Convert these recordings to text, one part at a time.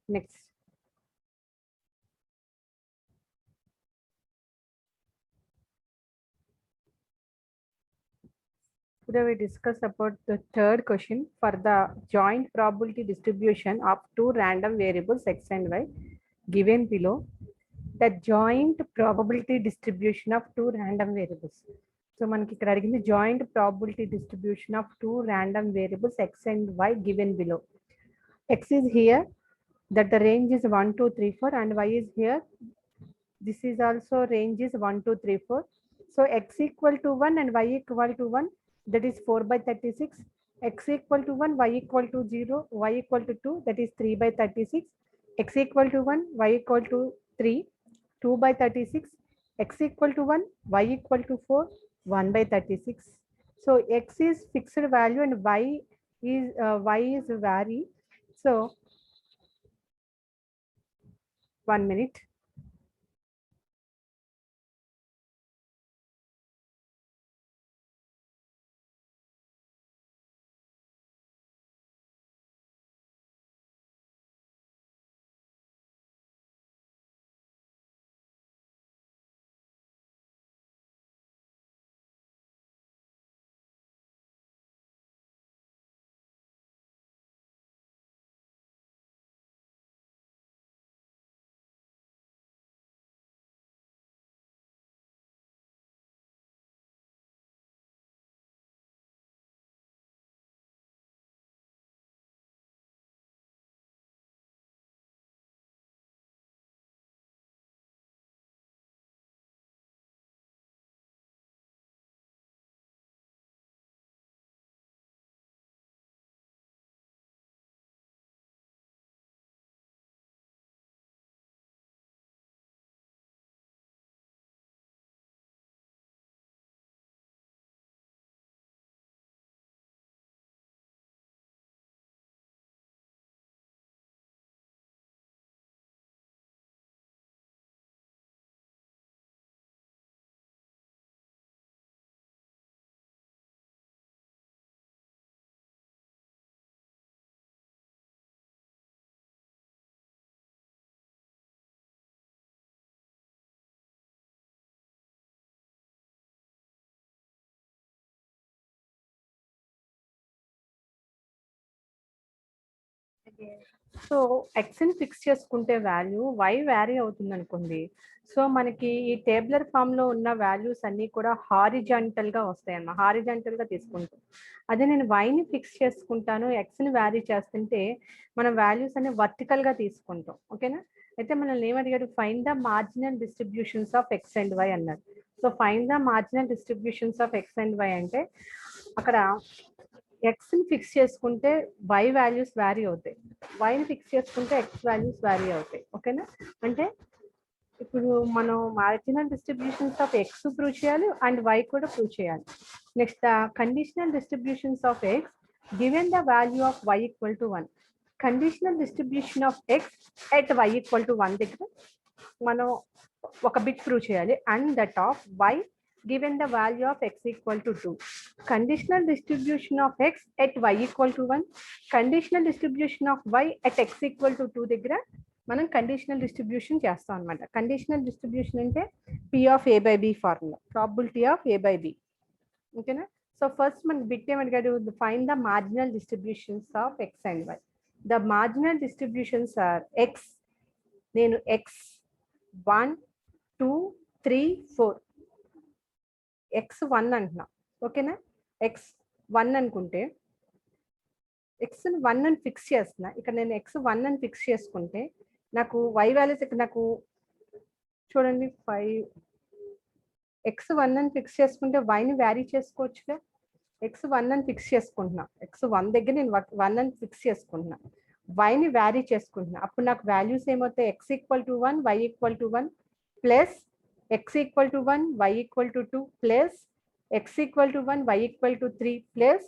Next. Today we discuss about the third question for the joint probability distribution of two random variables x and y given below. The joint probability distribution of two random variables. So మనకి ఇక్కడ అడిగింది joint probability distribution of two random variables x and y given below. X is here, that the range is 1, 2, 3, 4, and y is here. This is also range is 1, 2, 3, 4. So x equal to 1 and y equal to 1, that is 4 by 36. X equal to 1, y equal to 0, y equal to 2, that is 3 by 36. X equal to 1, y equal to 3, 2 by 36. X equal to 1, y equal to 4, 1 by 36. So x is fixed value and y is vary. So 1 minute. So ఎక్స్ని fix చేసుకుంటే value y vary అవుతుంది అనుకోండి. So మనకి ఈ tabular form లో ఉన్న values అన్ని కూడా హారిజాంటల్ గా వస్తాయి అన్నమాట, హారిజాంటల్ గా తీసుకుంటాం. అదే నేను వైని ఫిక్స్ చేసుకుంటాను, ఎక్స్ని వ్యారీ చేస్తుంటే మనం వాల్యూస్ అన్ని వర్టికల్ గా తీసుకుంటాం. ఓకేనా? అయితే మనల్ని ఏమడిగాడు, find the marginal distributions of x and y అన్నారు. So find the marginal distributions of x and y అంటే అక్కడ ఎక్స్ని ఫిక్స్ చేసుకుంటే వై వాల్యూస్ వ్యారీ అవుతాయి, వైని ఫిక్స్ చేసుకుంటే ఎక్స్ వాల్యూస్ వ్యారీ అవుతాయి. ఓకేనా? అంటే ఇప్పుడు మనం marginal distributions of x prove చేయాలి అండ్ వై కూడా ప్రూవ్ చేయాలి. Next the conditional distributions of x given the value of y equal to 1. Conditional distribution of x at y equal to 1 దగ్గర మనం ఒక బిట్ ప్రూవ్ చేయాలి, and that of y given the value of x equal to 2. Conditional distribution of x at y equal to 1. Conditional distribution of y at x equal to 2 దగ్గర మనం conditional distribution చేస్తాం అనమాట. Conditional distribution అంటే p of a by b formula, probability of a by b. ఓకేనా? So first మనకి bit ఏమడిగాడు, find the marginal distributions of x and y. The marginal distributions are x, నేను x 1 2 3 4 x1 అంటున్నా. ఓకేనా? x1 అనుకుంటే x 1 అని fix చేస్తున్నా. ఇక్కడ నేను x 1 అని ఫిక్స్ చేసుకుంటే నాకు y వాల్యూస్ ఇక్కడ నాకు చూడండి 5 x 1 అని ఫిక్స్ చేసుకుంటే y ని వ్యారీ చేసుకోవచ్చుగా. x 1 అని ఫిక్స్ చేసుకుంటున్నా. x 1 దగ్గర నేను 1 అని ఫిక్స్ చేసుకుంటున్నా. y ని వ్యారీ చేసుకుంటున్నా. అప్పుడు నాకు వాల్యూస్ ఏమవుతాయి? x equal to 1 y equal to 1 plus x equal to 1 y equal to 2 plus x equal to 1 y equal to 3 plus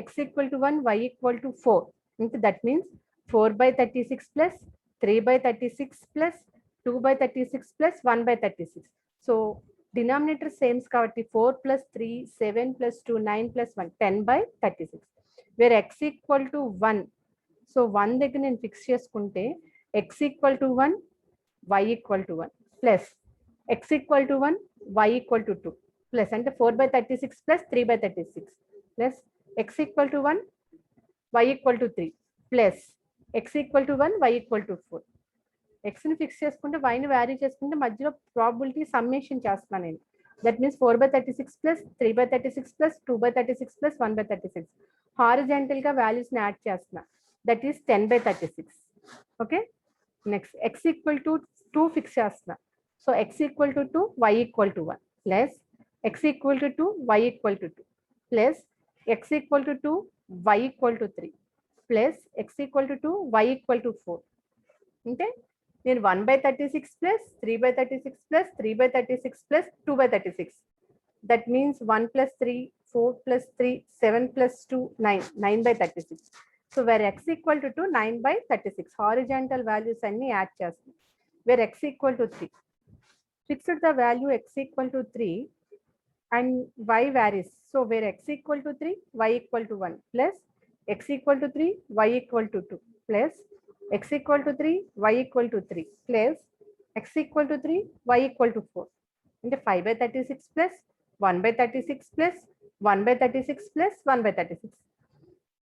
x equal to 1 y equal to 4. Into that means 4 by 36 plus 3 by 36 plus 2 by 36 plus 1 by 36. So denominator same కాబట్టి 4 plus 3 7 plus 2 9 plus 1 10 by 36 where x equal to 1. So 1 దగ్గర నేను fix చేసుకుంటే x equal to 1 y equal to 1 plus x equal to 1 y equal to 2 plus అంటే 4 by 36 plus 3 by 36 plus x equal to 1 y equal to 3 plus x equal to 1 y equal to 4. x ని fix చేసుకుంటే y ని vary చేసుకుంటే మధ్యలో probability summation చేస్తున్నాను నేను. That means 4 by 36 plus 3 by 36 plus 2 by 36 plus 1 by 36 horizontal గా values ని add చేస్తున్నా. That is 10 by 36. Okay, next x equal to 2 fix చేస్తున్నా. So x equal to 2 y equal to 1 plus x equal to 2 y equal to 2 plus x equal to 2 y equal to 3 plus x equal to 2 y equal to 4. అంటే నేను 1 by 36 plus 3 by 36 plus 3 by 36 plus 2 by 36. That means 1 plus 3 4 plus 3 7 plus 2 9 9 by 36. So where x equal to 2 9 by 36 horizontal values అన్ని add చేస్తాం. Where x equal to 3 fixed the value x equal to 3 and y varies. So where x equal to 3 y equal to 1 plus x equal to 3 y equal to 2 plus x equal to 3 y equal to 3 plus x equal to 3 y equal to 4 into 5 by 36 plus 1 by 36 plus 1 by 36 plus 1 by 36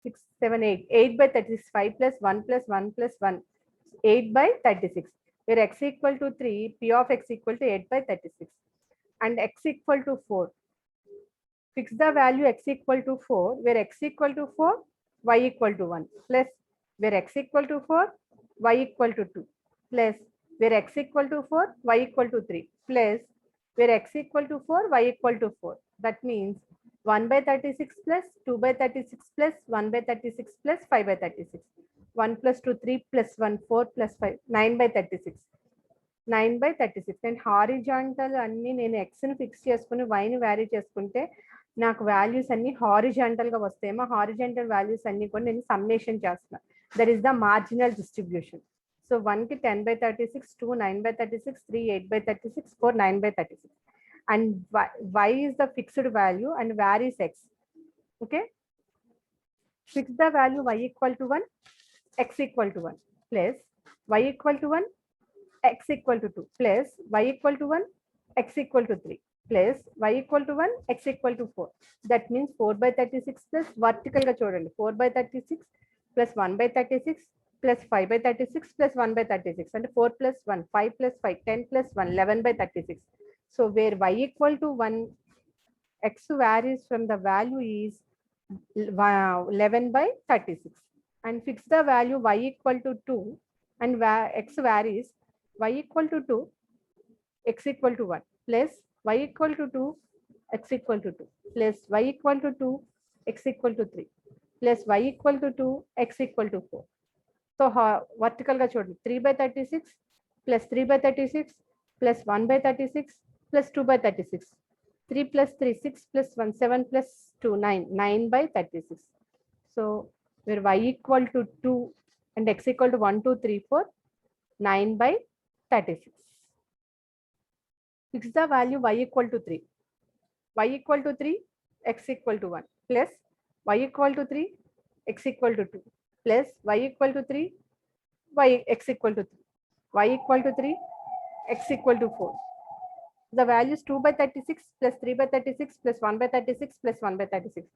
6 7 8 8 by 36 5 plus 1 plus 1 plus 1 8 by 36 where x equal to 3 p of x equal to 8 by 36 and x equal to 4. Fix the value x equal to 4 where x equal to 4 y equal to 1 plus where x equal to 4 y equal to 2 plus where x equal to 4 y equal to 3 plus where x equal to 4 y equal to 4. That means 1 by 36 plus 2 by 36 plus 1 by 36 plus 5 by 36 1 plus 2 3 plus 1 4 plus 5 9 by 36 9 by 36 and horizontal అన్ని నేను x ని fix చేసుకుని y ని vary చేసుకుంటే నాకు values అన్ని horizontal గా వస్తాయేమో. హారిజాంటల్ వాల్యూస్ అన్ని కూడా నేను సమ్మేషన్ చేస్తున్నా. That is the marginal distribution. So 1 కి 10 by 36 2 9 by 36 3 8 by 36 4 9 by 36 and y is the fixed value and varies x. Okay, fix the value y equal to 1 x equal to 1 plus y equal to 1 x equal to 2 plus y equal to 1 x equal to 3 plus y equal to 1 x equal to 4. That means 4 by 36 plus vertical ga చూడండి 4 by 36 plus 1 by 36 plus 5 by 36 plus 1 by 36 and 4 plus 1 5 plus 5 10 plus 1 11 by 36. So where y equal to 1 x varies from the value is 11 by 36 and fix the value y equal to 2 and x varies y equal to 2 x equal to 1 plus y equal to 2 x equal to 2 plus y equal to 2 x equal to 3 plus y equal to 2 x equal to 4. So vertical ga చూడండి 3 by 36 plus 3 by 36 plus 1 by 36 plus 2 by 36 3 plus 3 6 plus 1 7 plus 2 9 9 by 36. So where y equal to 2 and x equal to 1 2 3 4 9 by 36. Fix the value y equal to 3 y equal to 3 x equal to 1 plus y equal to 3 x equal to 2 plus y equal to 3 y x equal to 3 y equal to 3 x equal to 4. The value is 2 by 36 plus 3 by 36 plus 1 by 36 plus 1 by 36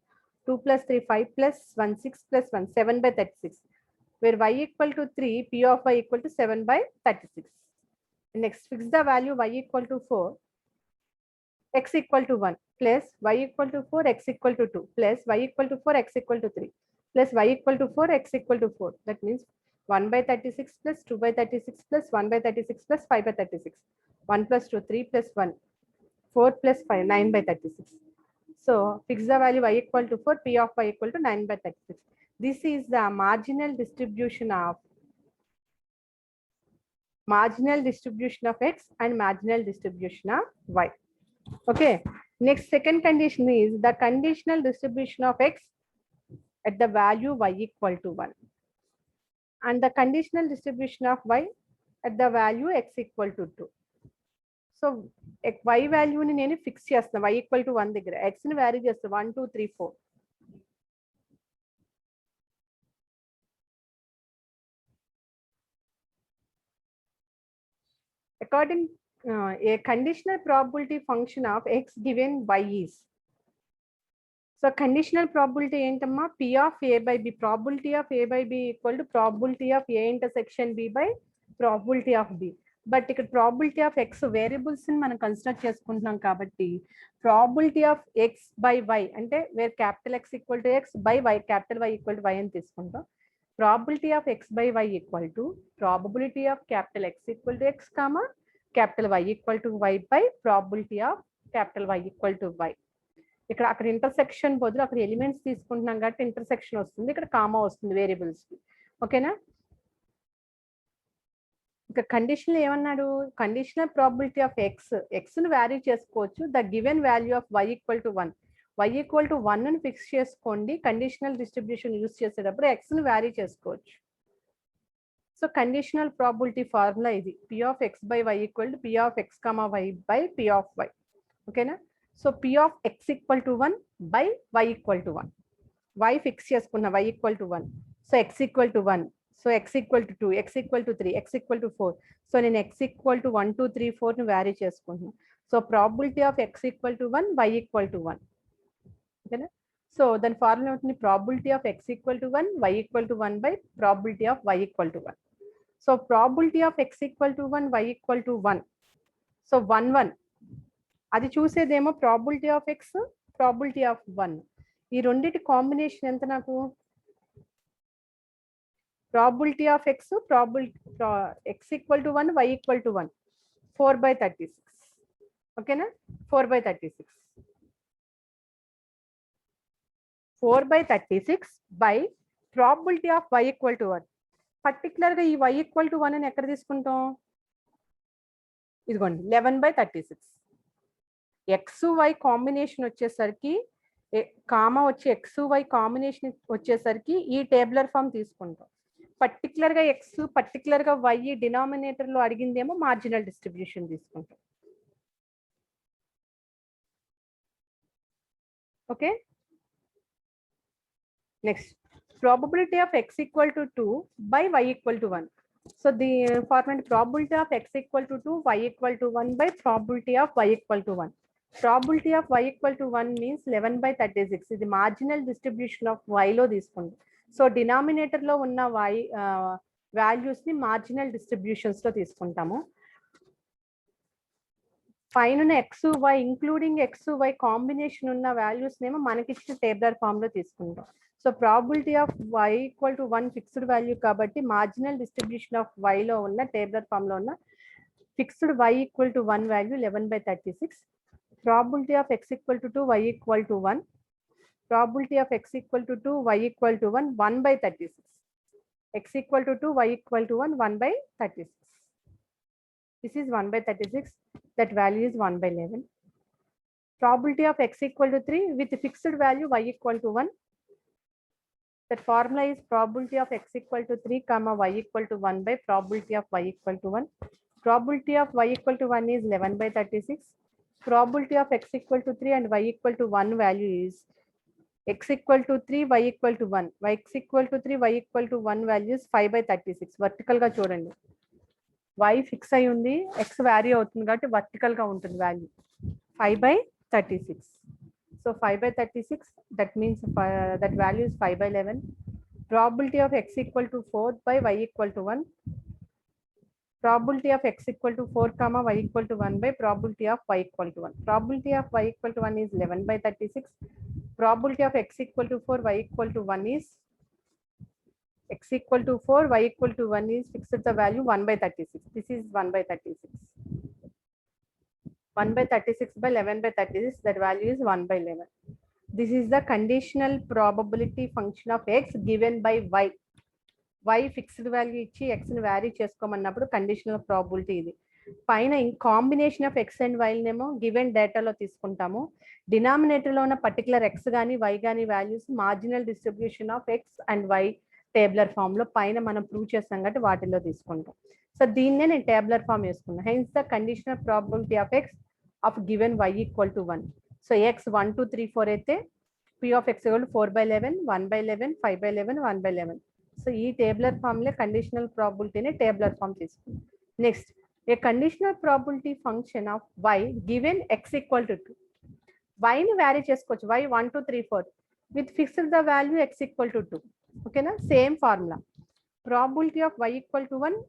2 plus 3 5 plus 1 6 plus 1 7 by 36 where y equal to 3 p of y equal to 7 by 36. Next fix the value y equal to 4 x equal to 1 plus y equal to 4 x equal to 2 plus y equal to 4 x equal to 3 plus y equal to 4, x equal to 4. That means 1 by 36 plus 2 by 36 plus 1 by 36 plus 5 by 36. 1 plus 2, 3 plus 1, 4 plus 5, 9 by 36. So fix the value y equal to 4, p of y equal to 9 by 36. This is the marginal distribution of x and marginal distribution of y. Okay. Next, second condition is the conditional distribution of x at the value y equal to 1 and the conditional distribution of y at the value x equal to 2. So y value ni nenu fix chestuna y equal to 1 దగ్గర x ni vary chestuna 1 2 3 4. According a conditional probability function of x given y is. So conditional probability ఏంటమ్మా p of a by b, probability of a by b equal to probability of a intersection b by probability of b. But ఇక్కడ probability of x variables ని మనం consider చేసుకుంటున్నాం కాబట్టి probability of x by y అంటే where capital x equal to x by y capital y equal to y అని తీసుకుంటాం. Probability of x by y equal to probability of capital x equal to x comma capital y equal to y by probability of capital y equal to y. ఇక్కడ అక్కడ intersection బదులు అక్కడ elements తీసుకుంటున్నాం కాబట్టి intersection వస్తుంది, ఇక్కడ comma వస్తుంది variables కి. ఓకేనా? ఇక కండిషనల్ ఏమన్నాడు, కండిషనల్ ప్రాబిలిటీ ఆఫ్ ఎక్స్ ను వ్యారీ చేసుకోవచ్చు. The given value of y equal to 1, y equal to 1 ని ఫిక్స్ చేసుకోండి. కండిషనల్ డిస్ట్రిబ్యూషన్ యూజ్ చేసేటప్పుడు ఎక్స్ ను వ్యారీ చేసుకోవచ్చు. సో కండిషనల్ ప్రాబిలిటీ ఫార్ములా ఇది, p of x by y equal to p of x comma y by p of y. ఓకేనా? So p of x equal to 1 by y equal to 1. Y fix చేసుకున్న y equal to 1, so x equal to 1, so x equal to 2, x equal to 3, x equal to 4. So నేను x equal to 1 2 3 4 ను vary చేసుకుంటున్నాను. So probability of x equal to 1, y equal to 1. ఓకేనా? So దాని formula ఉంటుంది probability of x equal to 1, y equal to 1 by probability of y equal to 1. So probability of x equal to 1, y equal to 1. So 1 1 అది చూసేదేమో probability of x, probability of 1. ఈ రెండింటి combination ఎంత నాకు? Probability of x, probability x equal to 1, y equal to 1, 4 by 36. Okay na? 4 by 36. 4 by 36 by probability of y equal to 1. Particular గా ఈ y equal to 1 అని ఎక్కడ తీసుకుంటాం? ఇదిగోండి 11 by 36. x y కాంబినేషన్ వచ్చేసరికి కామా వచ్చి x y కాంబినేషన్ వచ్చేసరికి ఈ టేబులర్ ఫామ్ తీసుకుంటాం. పర్టికులర్ గా ఎక్స్ పర్టికులర్ గా వై డినామినేటర్ లో అడిగిందేమో మార్జినల్ డిస్ట్రిబ్యూషన్ తీసుకుంటాం. Okay, next probability of x equal to 2 by y equal to 1. So the formula probability of x equal to 2, y equal to 1 by probability of y equal to 1. Probability of y equal to 1 means 11 by 36. ఇది marginal distribution of y లో తీసుకుంటాం. So denominator లో ఉన్న y values ని marginal distributions లో తీసుకుంటాము. పైన x y including x y combination ఉన్న వాల్యూస్ నేమో మనకి ఇచ్చిన టేబులర్ ఫామ్ లో తీసుకుంటాం. So probability of y equal to 1 fixed value కాబట్టి మార్జినల్ డిస్ట్రిబ్యూషన్ ఆఫ్ వై లో ఉన్న టేబులర్ ఫామ్ లో ఉన్న fixed y equal to 1 value 11 by 36. Probability of x equal to 2, y equal to 1. Probability of x equal to 2, y equal to 1, 1 by 36. X equal to 2, y equal to 1, 1 by 36. This is 1 by 36. That value is 1 by 11. Probability of x equal to 3 with fixed value y equal to 1. That formula is probability of x equal to 3 comma y equal to 1 by probability of y equal to 1. Probability of y equal to 1 is 11 by 36. Probability of x equal to 3 and y equal to 1 value is x equal to 3, y equal to 1. Y x equal to 3, y equal to 1 value is 5 by 36. Vertical గా చూడండి, y fix అయి ఉంది, x vary అవుతుంది కాబట్టి vertical గా ఉంటుంది value 5 by 36. So 5 by 36, that means that value is 5 by 11. Probability of x equal to 4 by y equal to 1. Probability of x equal to 4 comma y equal to 1 by probability of y equal to 1. Probability of y equal to 1 is 11 by 36. Probability of x equal to 4, y equal to 1 is x equal to 4, y equal to 1 is fixed the value 1 by 36. This is 1 by 36. 1 by 36 by 11 by 36, that value is 1 by 11. This is the conditional probability function of x given by y. Y fixed value ఇచ్చి x ని vary చేసుకోమన్నప్పుడు conditional probability ఇది. పైన combination of x and వైనేమో given డేటాలో తీసుకుంటాము. డినామినేటర్లో ఉన్న పర్టికులర్ ఎక్స్ కానీ వై కానీ values marginal distribution of x and y tabular form లో పైన మనం ప్రూవ్ చేస్తాం కాబట్టి వాటిల్లో తీసుకుంటాం. సో దీన్నే నేను టేబులర్ ఫామ్ వేసుకున్నాను. Hence the conditional probability of x of given y equal to 1. So x 1 2 3 4 అయితే పి ఆఫ్ ఎక్స్ 4/11, 1/11, 5/11, 1/11. సో ఈ టేబులర్ ఫామ్ లో కండిషనల్ ప్రాబబిలిటీని టేబులర్ ఫామ్ తీసుకుంటాం. Next, a conditional probability function of y given x equal to 2. y ని vary చేసుకోవచ్చు. y 1 2 3 4 with fixed the value x equal to 2. ఓకేనా? Same formula. probability of y equal to 1,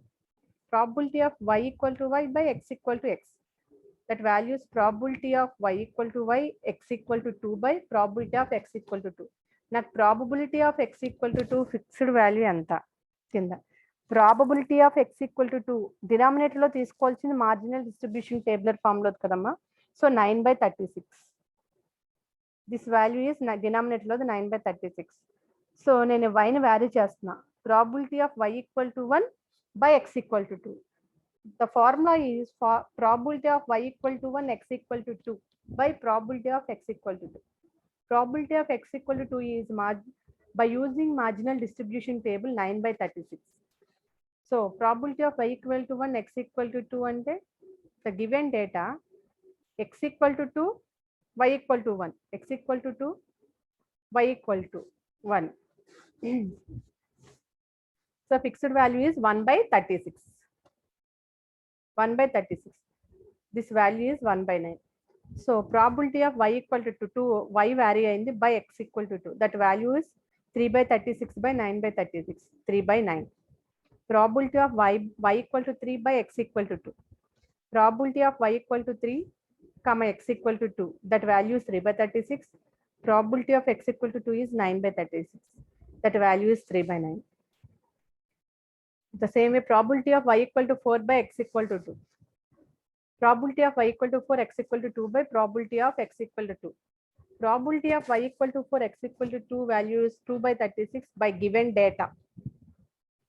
probability of y equal to y by x equal to x. That value is probability of y equal to y, x equal to 2 by probability of x equal to 2. నాకు probability of x equal to 2 fixed value ఎంత కింద. Probability of x equal to 2 denominator లో తీసుకోవాల్సింది marginal distribution tabular form లో కదమ్మా. So 9/36. This value is denominator లో 9/36. So నేను y ని వ్యారీ చేస్తున్నా. Probability of y equal to 1 by x equal to 2. The formula is probability of y equal to 1 x equal to 2 by probability of x equal to 2. Probability of x equal to 2 is by using marginal distribution table 9/36. So probability of y equal to 1, x equal to 2 ante the given data x equal to 2, y equal to 1, x equal to 2, y equal to 1. So fixed value is 1/36. 1/36. This value is 1/9. So probability of y equal to 2, y vary ayindi by x equal to 2. That value is 3/36 by 9/36. 3/9. Probability of y equal to 3 by x equal to 2. Probability of y equal to 3, x equal to 2. That value is 3/36. Probability of x equal to 2 is 9/36. That value is 3/9. The same way, probability of y equal to 4 by x equal to 2. Probability of y equal to 4, x equal to 2 by probability of x equal to 2. Probability of y equal to 4, x equal to 2 value is 2/36 by given data.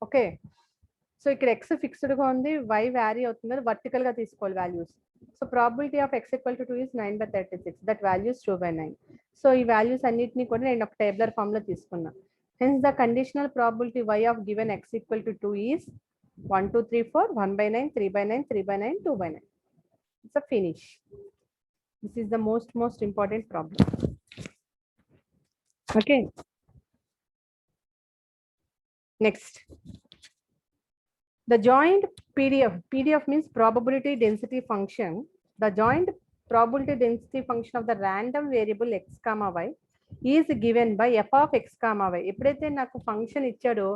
Okay. So ఇక్కడ x fixed గా ఉంది, y vary అవుతుంది, vertical గా తీసుకోవాలి values. So probability of x equal to 2 is 9/36. That values 2/9. So ఈ values అన్నిటిని కూడా నేను ఒక టేబులర్ ఫామ్ లో తీసుకున్నా. Hence the conditional probability y of given x equal to 2 is 1 2 3 4, 1/9, 3/9, 3/9, 2/9. It's a finish. This is the most important problem. Okay. Next. The joint PDF means probability density function. The joint probability density function of the random variable x comma y is given by f of x comma y. ఎప్పుడైతే నాకు function ఇచ్చాడో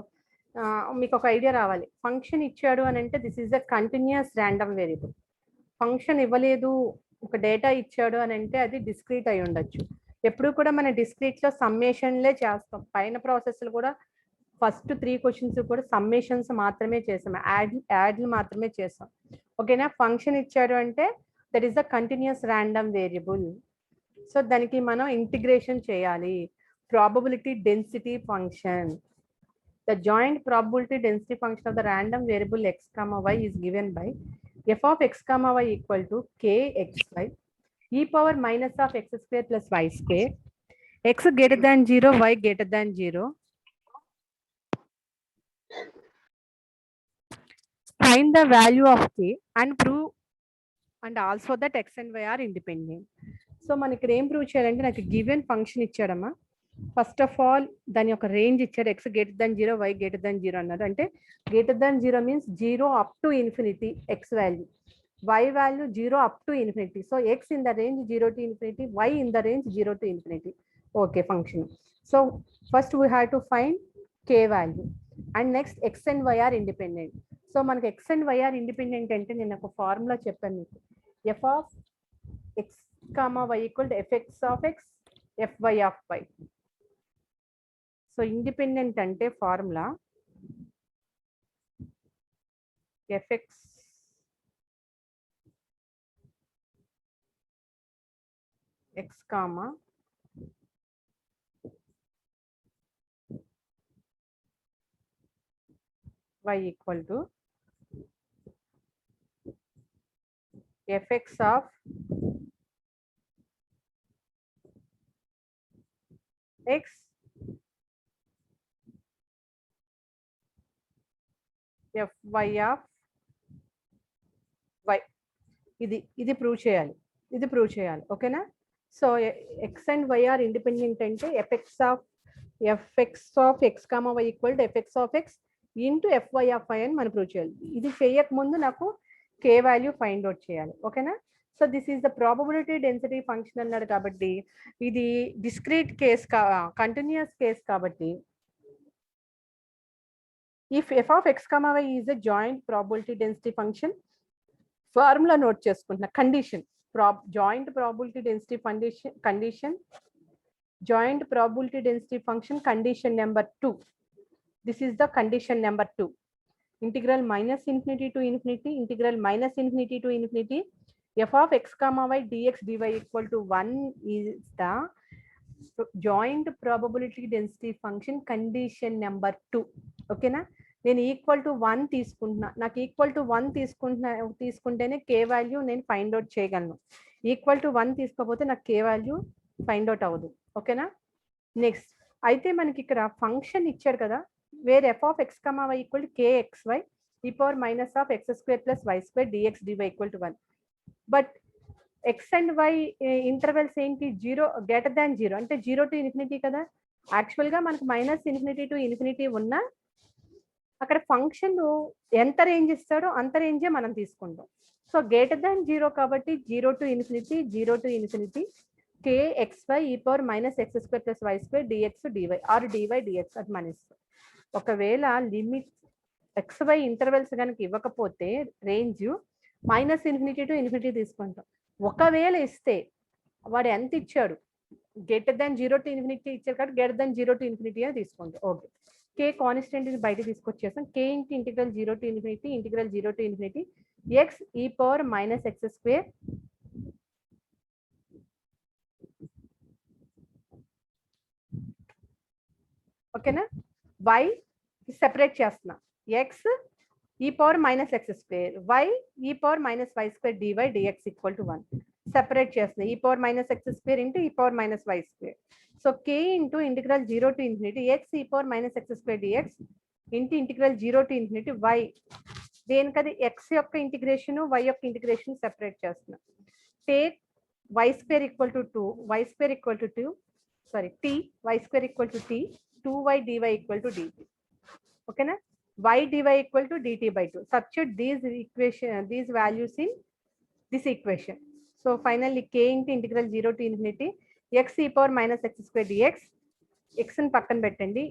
మీకు ఒక idea రావాలి. Function ఇచ్చాడు అని అంటే this is the continuous random variable. Function ఇవ్వలేదు, ఒక డేటా ఇచ్చాడు అని అంటే అది డిస్క్రీట్ అయి ఉండొచ్చు. ఎప్పుడు కూడా మన డిస్క్రీట్ లో సమ్మేషన్లే చేస్తాం. పైన ప్రాసెస్లు కూడా ఫస్ట్ 3 క్వశ్చన్స్ కూడా సమ్మేషన్స్ మాత్రమే చేసాం, యాడ్లు మాత్రమే చేసాం. ఓకేనా? ఫంక్షన్ ఇచ్చాడు అంటే that is the continuous random variable. So దానికి మనం ఇంటిగ్రేషన్ చేయాలి. Probability density function. The joint probability density function of the random variable x, y is given by f of x, y equal to kxy e power minus of x square plus y square, x greater than 0, y greater than 0. Find the value of k and prove and also that x and y are independent. సో మన ఇక్కడ ఏం prove చేయాలంటే నాకు given function ఇచ్చాడమ్మా. First of all దాని యొక్క range ఇచ్చాడు, x greater than 0, y greater than 0 అన్నారు. అంటే greater than 0 means 0 up to infinity x value, y value 0 up to infinity. So x in the range 0 to infinity, y in the range 0 to infinity. Okay, function. So first we have to find k value and next x and y are independent. So మనకి x and y are independent అంటే నేను ఒక formula చెప్పాను మీకు. f of x comma y equal to fx of x, fy of y. So independent అంటే formula fx x comma y equal to fx of x fy of y. ఇది prove చేయాలి ఓకేనా. So x and y are independent అంటే fx of x comma y equal to fx of x into fy of y అని మనం prove చేయాలి. ఇది చేయకముందు నాకు k వాల్యూ ఫైండ్ అవుట్ చేయాలి ఓకేనా. So this is the probability density function అన్నాడు కాబట్టి ఇది డిస్క్రీట్ కేస్ కంటిన్యూస్ కేస్ కాబట్టి if f of x comma y is a joint probability density function, formula note చేసుకుంటున్నా. Condition joint probability density function condition number 2. This is the condition number 2. Integral minus infinity to infinity f of x comma y dx dy equal to 1 is the joint probability density function condition number 2. ఓకేనా. నేను equal to 1 తీసుకుంటున్నా. నాకు equal to 1 తీసుకుంటేనే కే value నేను find out చేయగలను. Equal to 1 తీసుకోకపోతే నాకు కే value find out అవ్వదు ఓకేనా. నెక్స్ట్ అయితే మనకి ఇక్కడ ఫంక్షన్ ఇచ్చాడు కదా, wear f of x comma y equal to kxy e power minus of x square plus y square dx dy equal to 1. But x and y intervals ఏంటి, 0 greater than 0 అంటే 0 to infinity కదా. యాక్చువల్గా మనకు minus infinity to infinity ఉన్నా అక్కడ function ఎంత range ఇస్తాడో అంత రేంజే మనం తీసుకుంటాం. సో గ్రేటర్ దాన్ 0 కాబట్టి 0 to infinity kxy e power minus x square plus y square dx dy or dy dx అది మన ఇస్తాం. ఒకవేళ లిమిట్ xy ఇంటర్వెల్స్ కనుక ఇవ్వకపోతే range minus infinity to infinity తీసుకుంటాం. ఒకవేళ ఇస్తే వాడు ఎంత ఇచ్చాడు, గ్రేటర్ దాన్ 0 to ఇన్ఫినిటీ ఇచ్చారు కాబట్టి గ్రేటర్ దాన్ 0 to ఇన్ఫినిటీ అని తీసుకుంటాం. ఓకే, కే కాన్స్టెంట్ బయట తీసుకొచ్చేస్తాం. కే ఇంటి integral 0 to infinity x e power minus x square ఓకేనా. y సెపరేట్ చేస్తున్నా, x e power minus x square y e power minus y square dy dx equal to 1 separate చేస్తున్నా. e power minus x square into e power minus y square. So k into integral 0 to infinity x e power minus x square dx into integral 0 to infinity y. దేనికది x యొక్క integration y యొక్క integration separate చేస్తున్నా. Take y square equal to 2 y square equal to 2 sorry t y square equal to t 2y dy equal to dt ఓకేనా. y dy equal to dt by 2. Substitute these values in this equation. So finally k into integral 0 to infinity x e power minus x square dx x in pakkan pettandi.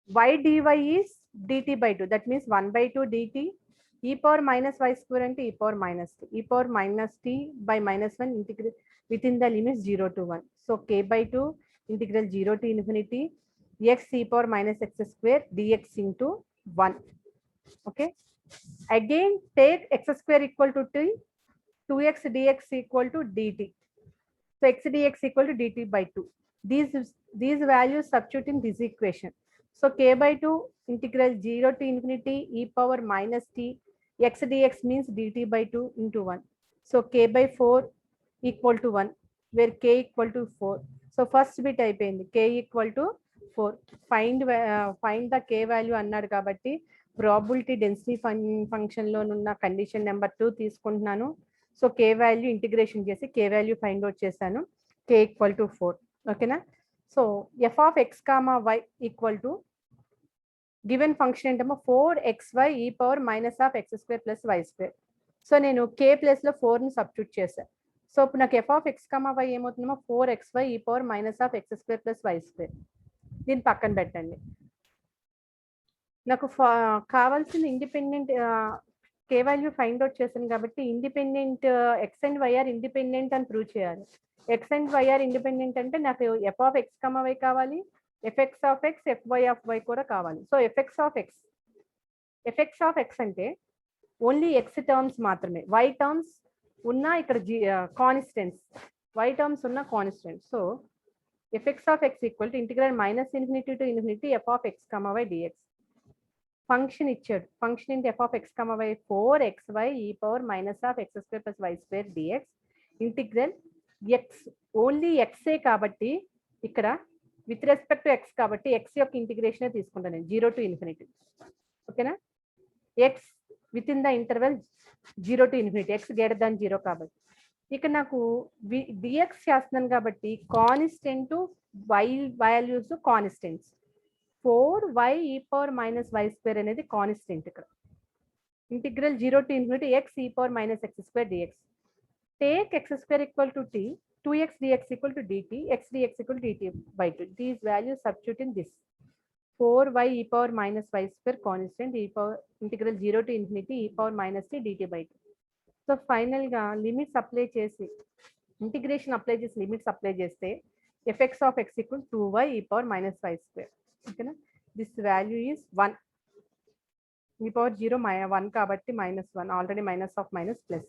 Y dy is dt by 2, that means 1 by 2 dt e power minus y square and e power minus t by minus 1 integral within the limits 0 to 1. So k by 2 integral 0 to infinity x e power minus x square dx into 1. Okay, again take x square equal to t, 2x dx equal to dt. So x dx equal to dt by 2. These values substitute in this equation. So k by 2 integral 0 to infinity e power minus t x dx means dt by 2 into 1. So k by 4 equal to 1 where k equal to 4. So first bit అయిపోయింది, k equal to 4. Find the k value అన్నాడు కాబట్టి probability density function లో ఉన్న condition number 2 తీసుకుంటున్నాను. So k value integration చేసి k value find out చేశాను, k equal to 4 ఓకేనా. So f of x comma y equal to given function ఏంటమ్మా 4xy e power minus of x square plus y square. So నేను k place లో 4 ని substitute చేశాను. So ఇప్పుడు నాకు f of x comma y ఏమవుతుందమ్మా 4xy e power minus of x square plus y square. దీన్ని పక్కన పెట్టండి. నాకు కావాల్సిన independent k value find out చేశాను కాబట్టి independent x and y are independent అని ప్రూవ్ చేయాలి. ఎక్స్ అండ్ వైఆర్ ఇండిపెండెంట్ అంటే నాకు f of x comma y కావాలి, f x of x f y of y కూడా కావాలి. So f x of x f x of x అంటే ఓన్లీ ఎక్స్ టర్మ్స్ మాత్రమే, y terms ఉన్న ఇక్కడ కాన్స్టెంట్స్, వై టర్మ్స్ ఉన్న constants. So effects of x equal to integral -∞ to ∞ f of x, y dx. Function ఇచ్చాడు, function ఇంటి f of x, y 4xy e power minus of x square plus y square dx. Integral x only ఎక్సే కాబట్టి ఇక్కడ with respect to x కాబట్టి x యొక్క integration తీసుకుంటాను నేను 0 to ∞. ఓకేనా, x within the interval 0 to ∞, x greater than 0 కాబట్టి ఇక్కడ నాకు డిఎక్స్ చేస్తున్నాను కాబట్టి constant y values constants. 4y e power minus y square అనేది కాన్స్టెంట్ ఇక్కడ. Integral 0 to ∞ x e power minus x square dx. Take x square equal to t, 2x dx equal to dt, x dx equal to dt by 2. These values substitute in this. 4y e power minus y square constant, e power integral 0 to ∞ e power minus t dt by 2. So ఫైనల్గా limits apply చేసి integration apply చేసి limits apply చేస్తే effects of x equal 2y e power minus y square. ఓకేనా, this value is 1, e power 0 1 కాబట్టి -1, already minus of minus plus.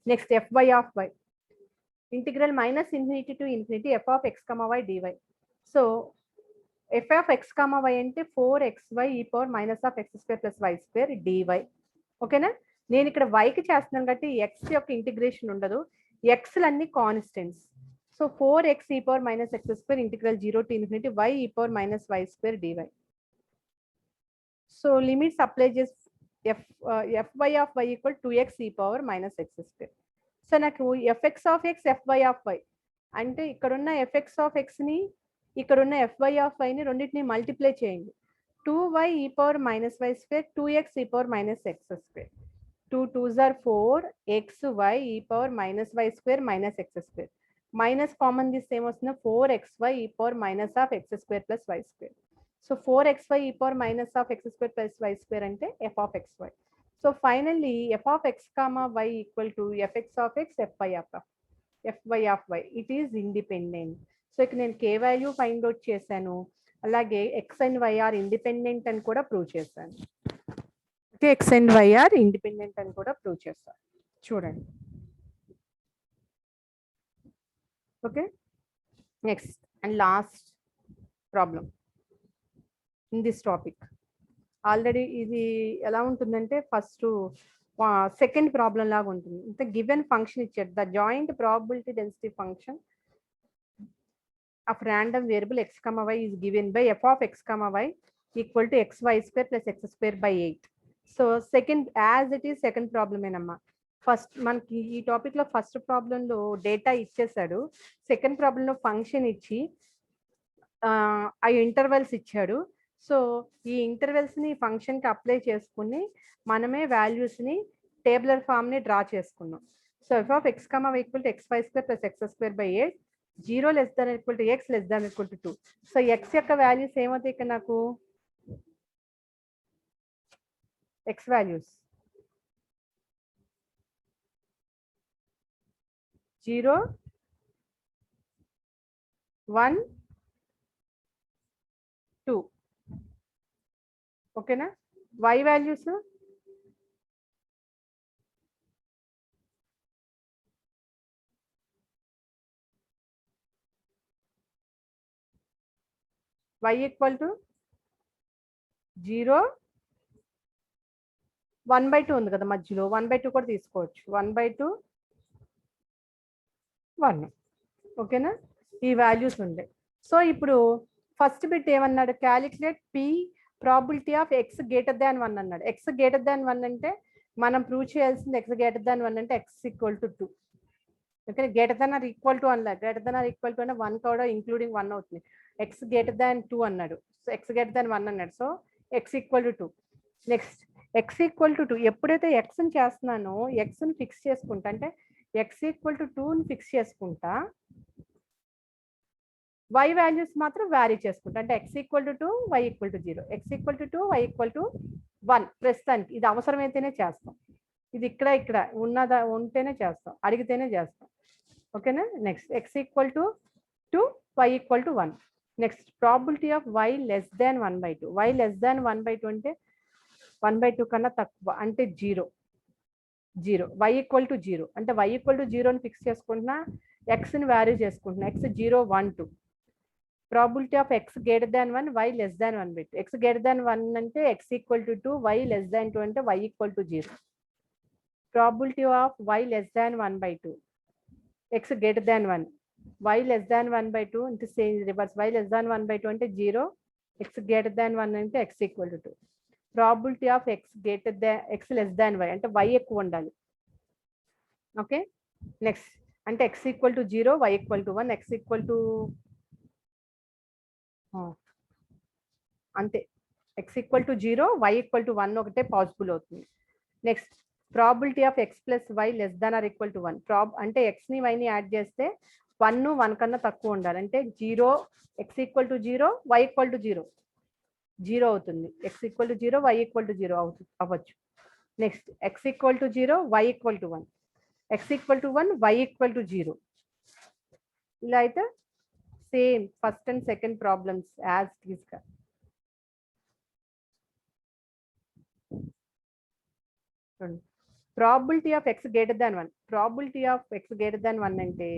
Next fy of y integral -∞ to ∞ f of x, y dy. So f of x, y అంటే 4xy e power minus of x square plus y square dy. ఓకేనా, నేను ఇక్కడ వైకి చేస్తున్నాను కాబట్టి x యొక్క integration ఉండదు, ఎక్స్లన్నీ constants. So 4x e power minus x square integral 0 to ∞ y e power minus y square dy. So limits apply చేసి fy of y equal 2x e power minus x square. So నాకు fx of x, fy of y అంటే ఇక్కడున్న fx of xని ఇక్కడున్న fy of yని రెండింటిని multiply చేయండి. 2y e power minus y square, 2x e power minus x square. 2 2s are 4 xy e power minus y square minus x square. Minus common తీస్తే ఏమొస్తుందో 4xy e power minus of x square plus y square. So 4xy e power minus of x square plus y square అంటే f of xy. So finally f of x, y equal to fx of x, fy of y. It is independent. So ఇక్కడ నేను k value find out చేశాను, అలాగే x and y are independent అని కూడా prove చేశాను. x and y are independent అని కూడా prove చేస్తాను. చూడండి. Okay, next and last problem in this topic. Already ఇది ఎలా ఉంటుందంటే ఫస్ట్ సెకండ్ ప్రాబ్లం లాగా ఉంటుంది. ఇంత గివెన్ ఫంక్షన్ ఇచ్చాడు, the joint probability density function of random variable x, y is given by f of x, y equal to xy square plus x square by 8. So second as it is second problem ఏనమ్మా. First మనకి ఈ topic లో first ప్రాబ్లంలో data ఇచ్చేసాడు, second ప్రాబ్లంలో function ఇచ్చి ఆ intervals ఇచ్చాడు. సో ఈ ఇంటర్వెల్స్ ని ఫంక్షన్ కి అప్లై చేసుకుని మనమే వాల్యూస్ ని టేబులర్ ఫామ్ ని డ్రా చేసుకున్నాం. So f of x, y equal to xy square plus x square by 8, 0 less than equal to x less than equal to 2. So x యొక్క values ఏమవుతాయి ఇక్కడ నాకు, x values 0 1 2. ఓకేనా, y values y equal to 0 1/2 ఉంది కదా మధ్యలో, 1/2 కూడా తీసుకోవచ్చు, 1/2 1. ఓకేనా, ఈ వాల్యూస్ ఉండే. సో ఇప్పుడు ఫస్ట్ బిట్ ఏమన్నాడు, calculate p probability of x greater than 1 అన్నాడు. x గ్రేటర్ దాన్ 1 అంటే మనం ప్రూవ్ చేయాల్సింది x గ్రేటర్ దాన్ 1 అంటే x equal to 2. Okay, greater than or equal to అన్నా, greater than or equal to అంటే 1 కూడా ఇంక్లూడింగ్ 1 అవుతుంది. x గ్రేటర్ దాన్ 2 అన్నాడు, సో x గ్రేటర్ దాన్ 1 అన్నాడు, so x equal to 2. Next x equal to 2 ఎప్పుడైతే x ని చేస్తున్నానో x ని ఫిక్స్ చేసుకుంటా, అంటే x ఈక్వల్ టు 2 ని ఫిక్స్ చేసుకుంటా, y వాల్యూస్ మాత్రం వ్యారీ చేసుకుంటా, అంటే x equal to 2 y equal to 0, x equal to 2 y equal to 1. ప్రస్తుతానికి ఇది అవసరమైతేనే చేస్తాం, ఇది ఇక్కడ ఉన్నదా ఉంటేనే చేస్తాం, అడిగితేనే చేస్తాం. ఓకేనా, next x equal to 2 y equal to 1. Next probability of y less than 1/2. y less than 1/2 అంటే 1/2 కన్నా తక్కువ అంటే 0 y ఈక్వల్ టు 0 అంటే y ఈక్వల్ టు 0 అని ఫిక్స్ చేసుకుంటున్నా, ఎక్స్ని వాల్యూ చేసుకుంటున్నా, x 0 1 2. Probability of x greater than 1 y less than 1/2. x greater than 1 అంటే x equal to 2, y less దాన్ 2 అంటే y equal to 0. Probability of y less than 1/2, x greater than 1, y less than 1/2 అంటే same reverse, y less than 1/2 అంటే 0, x greater than 1 అంటే x equal to 2. Probability of x greater than x less than y అంటే y ఎక్కువ ఉండాలి. Okay, next అంటే x equal to 0, y equal to 1, x equal to అంతే, x equal to 0, y equal to 1 ఒకటే possible అవుతుంది. Next probability of x plus y less than or equal to 1. అంటే x ని y ని add చేస్తే 1 కన్నా తక్కువ ఉండాలి. అంటే 0, x equal to 0, y equal to 0 అవుతుంది. x equal to 0, y equal to 0 అవ్వచ్చు. Next x equal to 0, y equal to 1, x equal to 1, y equal to 0. ఇలా అయితే same first and second problems as టీస్గా. Probability of x greater than 1, probability of x greater than 1 అంటే,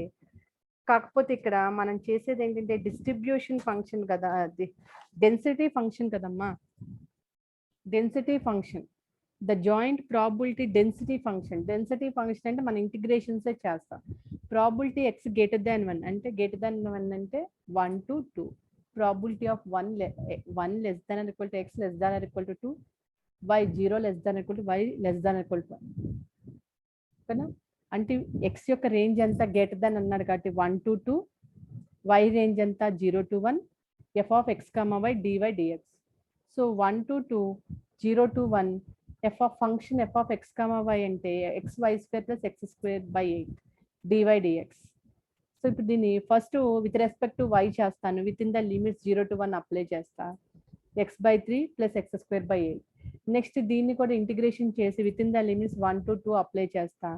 కాకపోతే ఇక్కడ మనం చేసేది ఏంటంటే డిస్ట్రిబ్యూషన్ ఫంక్షన్ కదా, అది డెన్సిటీ ఫంక్షన్ కదమ్మా, density function, the joint probability density function. Density function అంటే మన ఇంటిగ్రేషన్సే చేస్తాం. ప్రాబిలిటీ x గ్రేటర్ దాన్ 1 అంటే గ్రేటర్ దాన్ 1 అంటే 1 to 2. Probability of 1 less than or equal to x less than or equal to 2, y 0 less than equal to y less than equal to 1. ఓకేనా, అంటే x యొక్క range అంతా greater than అన్నాడు కాబట్టి 1 to 2, y range అంతా 0 to 1, f of x, y dy dx. So 1 to 2, 0 to 1, f of function f of x, y అంటే xy square plus x square by 8 dy dx. So ఇప్పుడు దీన్ని first with respect to y చేస్తాను, with in the limits 0 to 1 apply చేస్తా, x/3 plus x square by 8. Next దీన్ని కూడా integration చేసి with in the limits 1 to 2 apply చేస్తా,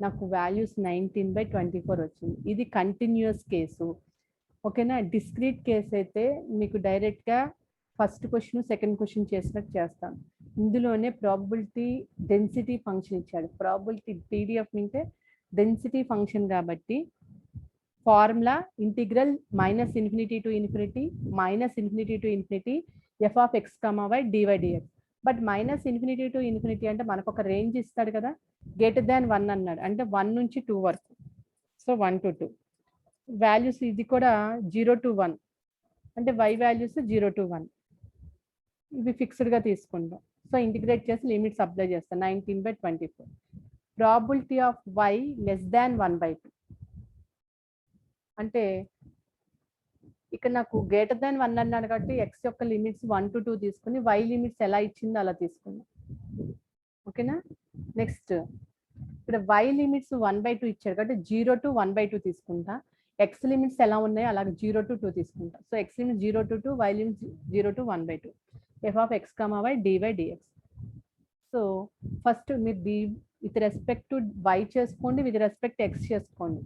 నాకు values 19/24 వచ్చింది. ఇది కంటిన్యూస్ కేసు. ఓకేనా, డిస్క్రీట్ కేసు అయితే మీకు డైరెక్ట్గా ఫస్ట్ క్వశ్చన్ సెకండ్ క్వశ్చన్ చేసినట్టు చేస్తాను. ఇందులోనే ప్రాబిలిటీ డెన్సిటీ ఫంక్షన్ ఇచ్చాడు. ప్రాబిలిటీ పీడిఎఫ్ అంటే డెన్సిటీ ఫంక్షన్ కాబట్టి formula integral -∞ to ∞, f of x, y dy dx. But -∞ to ∞ అంటే మనకు ఒక రేంజ్ ఇస్తాడు కదా, గ్రేటర్ దాన్ 1 అన్నాడు అంటే 1 నుంచి 2 వరకు. సో 1 to 2 వాల్యూస్, ఇది కూడా 0 to 1 అంటే y వాల్యూస్ 0 to 1 ఇవి ఫిక్స్డ్గా తీసుకుంటాం. సో ఇంటిగ్రేట్ చేసి లిమిట్స్ అప్లై చేస్తాం, 19/24. Probability of y less than 1/2 అంటే ఇక్కడ నాకు గ్రేటర్ దాన్ 1 అన్నాడు కాబట్టి x యొక్క లిమిట్స్ 1 to 2 తీసుకుని y లిమిట్స్ ఎలా ఇచ్చిందో అలా తీసుకున్నాం. ఓకేనా, నెక్స్ట్ ఇక్కడ y లిమిట్స్ 1/2 ఇచ్చాడు కాబట్టి 0 to 1/2 తీసుకుంటా, x లిమిట్స్ ఎలా ఉన్నాయో అలాగే 0 to 2 తీసుకుంటా. So x limits 0 to 2, y limits 0 to 1/2, f of x, y dy dx. So first మీరు విత్ రెస్పెక్ట్ టు y చేసుకోండి, విత్ రెస్పెక్ట్ x చేసుకోండి,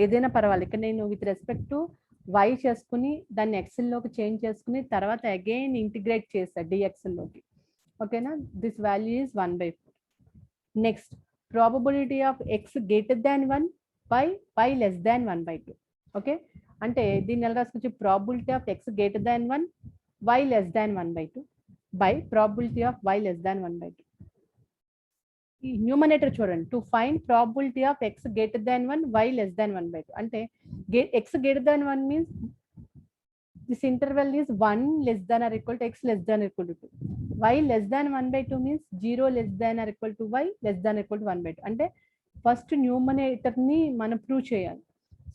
ఏదైనా పర్వాలేదు. ఇక్కడ నేను విత్ రెస్పెక్ట్ టు y చేసుకుని దాన్ని ఎక్స్ఎల్లోకి చేంజ్ చేసుకుని తర్వాత అగైన్ ఇంటిగ్రేట్ చేస్తా డిఎక్స్ఎల్లోకి. ఓకేనా, this value is 1/4. Next probability of x greater than 1 by y less than 1/2. Okay, అంటే దీన్ని ఎలా రాసుకోవచ్చు, probability of x greater than 1, y less than 1/2 by probability of y less than 1/2. ఈ numerator చూడండి, to find probability of x greater than 1, y less than 1/2 అంటే x greater than 1 means this interval is 1 less than or equal to x less than equal to 2. y less than 1/2 means 0 less than or equal to y less than equal to 1/2. అంటే first numerator ని మనం prove చేయాలి.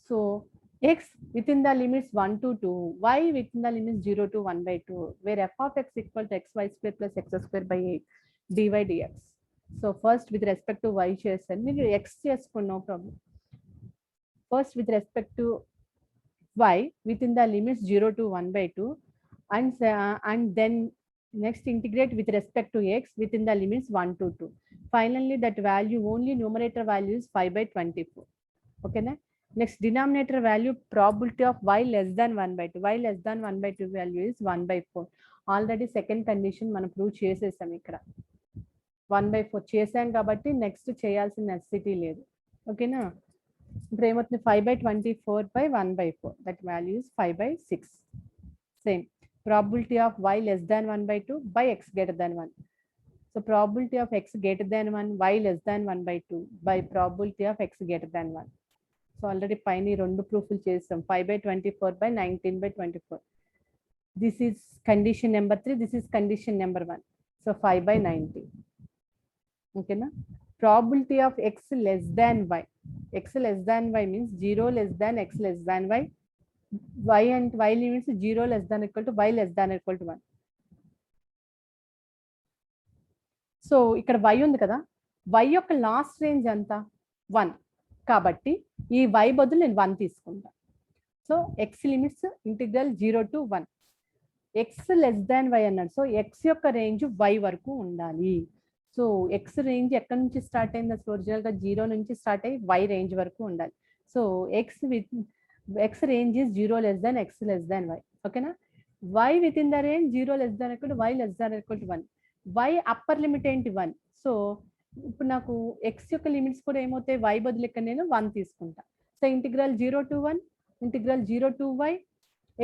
So x within the limits 1 to 2, y within the limits 0 to 1/2, where f of x equal to xy square plus x square by 8 dy dx. So first with respect to y చేస్తాను, మీరు x చేసుకోండి, no problem. First with respect to y within the limits 0 to 1/2 and then next integrate with respect to x within the limits 1 to 2. Finally that value only numerator value is 5/24. Okay na? Next denominator value probability of y less than 1/2. Y less than 1/2 value is 1/4. Already second condition మనం prove చేసేసాం ఇక్కడ. 1/4 చేసాం కాబట్టి next చేయాల్సిన necessity లేదు. ఓకేనా? ఇప్పుడు ఏమవుతుంది 5/24/1/4 that value is 5/6. Same probability of y less than 1/2 by x greater than 1. So probability of x greater than 1 y less than 1/2 by probability of x greater than 1. So already పైన రెండు ప్రూఫ్లు చేసాం. 5/24/19/24. This is condition number 3, this is condition number 1. So 5/90. Okay na? Probability of x less than y. X less than y means 0 less than x less than y. Y and y limits 0 less than equal to y less than equal to 1. So ఇక్కడ y ఉంది కదా, y యొక్క last range ఎంత 1 కాబట్టి ఈ y బదులు నేను 1 తీసుకుంటా. So x limits integral 0 to 1. x less than y అన్నాడు. సో x యొక్క రేంజ్ y వరకు ఉండాలి. సో x రేంజ్ ఎక్కడి నుంచి స్టార్ట్ అయింది? అసలు ఒరిజినల్ గా 0 నుంచి స్టార్ట్ అయ్యి y రేంజ్ వరకు ఉండాలి. So x range is 0 less than x less than y. Okay na? Y within the range 0 less than equal to y less than equal to 1. Y upper limit ఏంటి 1. So ఇప్పుడు నాకు x యొక్క limits కూడా ఏమవుతాయి? y బదులు ఇక్కడ నేను 1 తీసుకుంటా. So integral 0 to 1 integral 0 to y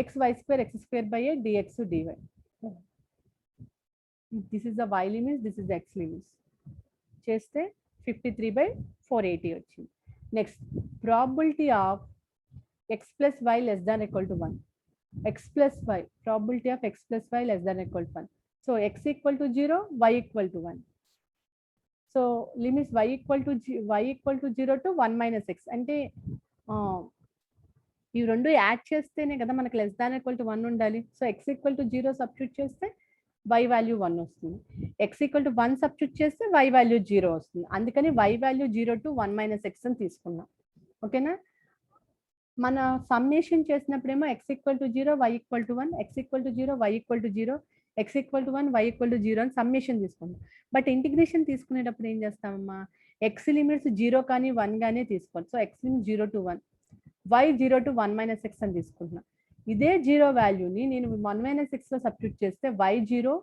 x y square x square by a dx dy. This is the y limits, this is the x limits. చేస్తే 53/480 వచ్చింది. Next probability of x plus y less than equal to 1. X plus y, probability of x plus y less than equal to 1. So x equal to 0, y equal to 1. So limits y equal to 0 to 1 minus x. అంటే ఇవి రెండు add చేస్తేనే కదా మనకు less than equal to 1 ఉండాలి. So x equal to 0 substitute చేస్తే y value 1 వస్తుంది. x equal to 1 substitute చేస్తే y వాల్యూ 0 వస్తుంది. అందుకని y value 0 to 1 minus x అని తీసుకున్నాం. ఓకేనా? మన సమ్మేషన్ చేసినప్పుడేమో x equal to 0 y equal to 1 x equal to 0 y equal to 0 x equal to 1 y equal to 0 అని సమ్మేషన్ తీసుకుంటాం. బట్ ఇంటిగ్రేషన్ తీసుకునేటప్పుడు ఏం చేస్తామమ్మా? x లిమిట్స్ 0 కానీ 1 గానే తీసుకోవాలి. So x limit 0 to 1 y 0 to 1 minus x అని తీసుకుంటున్నా. ఇదే 0 వాల్యూని నేను 1 minus x లో సబ్స్టిట్యూట్ చేస్తే y 0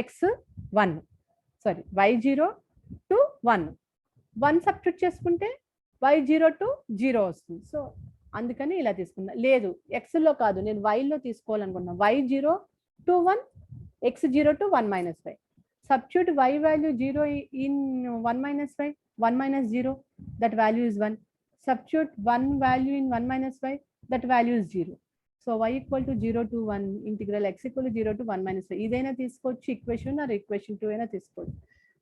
x 1 sorry y 0 to 1 substitute చేసుకుంటే y 0 to 0 వస్తుంది. సో అందుకని ఇలా తీసుకున్నా. లేదు x లో కాదు, నేను y లో తీసుకోవాలనుకున్నా. y 0 to 1 x 0 to 1 minus y. Substitute y value 0 in 1 minus y, 1 minus 0, that value is 1. Substitute 1 value in 1 minus y, that value is 0. So y equal to 0 to 1 integral x equal to 0 to 1 minus y. ఇదైనా తీసుకోవచ్చు equation are equation 2 అయినా తీసుకోవచ్చు.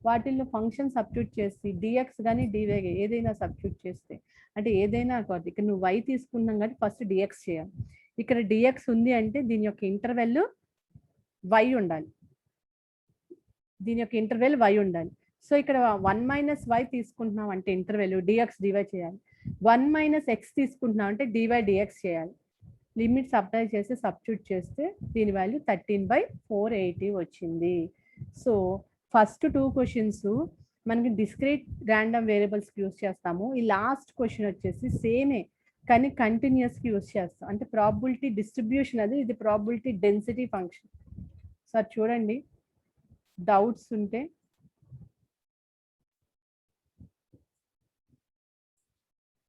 వాటిల్లో function substitute చేసి dx కానీ dy ఏదైనా substitute చేస్తే అంటే ఏదైనా కాదు. ఇక్కడ నువ్వు y తీసుకున్నాం కానీ ఫస్ట్ dx చేయాలి. ఇక్కడ dx ఉంది అంటే దీని యొక్క ఇంటర్వెల్ y ఉండాలి. దీని యొక్క ఇంటర్వెల్ y ఉండాలి. సో ఇక్కడ 1 minus y తీసుకుంటున్నాం అంటే ఇంటర్వెల్ dx dy చేయాలి. 1 minus x తీసుకుంటున్నాం అంటే dy dx చేయాలి. లిమిట్స్ అప్లై చేసి సబ్స్టిట్యూట్ చేస్తే దీని వాల్యూ 13/480 వచ్చింది. సో ఫస్ట్ 2 క్వశ్చన్స్ మనకి డిస్క్రీట్ ర్యాండమ్ వేరియబుల్స్ యూస్ చేస్తాము. ఈ లాస్ట్ క్వశ్చన్ వచ్చేసి సేమే కానీ కంటిన్యూస్ కి యూస్ చేస్తాం. అంటే ప్రాబబిలిటీ డిస్ట్రిబ్యూషన్ ఇది ప్రాబబిలిటీ డెన్సిటీ ఫంక్షన్. సార్ చూడండి, డౌట్స్ ఉంటే